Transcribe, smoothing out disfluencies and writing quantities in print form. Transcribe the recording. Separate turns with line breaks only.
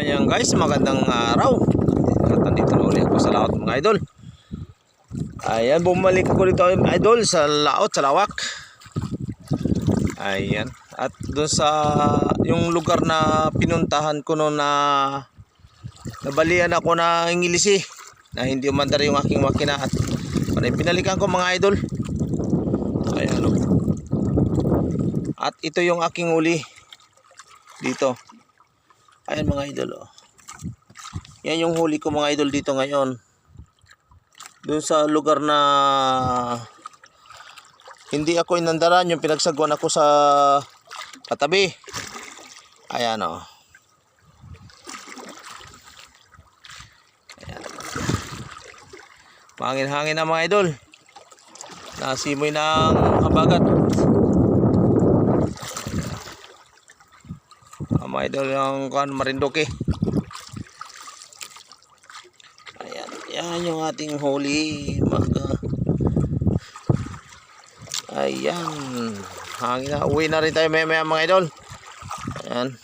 Ayan guys, magandang araw. At nandito na ulit ako sa laot mga idol. Ayan, bumalik ako dito idol sa laot, sa lawak. Ayan. At doon sa yung lugar na pinuntahan ko noon na nabalian ako na ingilisi na hindi umandar yung aking makina at pinalikan ko mga idol. Ayan o. At ito yung aking uli dito. Ayan mga idol oh. Yan yung huli ko mga idol dito ngayon. Doon sa lugar na hindi ako inandaran, yung pinagsagwan ako sa katabi. Ayan oh. Ayan. Mahangin-hangin na mga idol. Nasimoy ng habagat. Mga idol yung Marinduque. Ayan, yan yung ating huli ayan, hangin na, uwi na rin tayo maya mga idol. Ayan.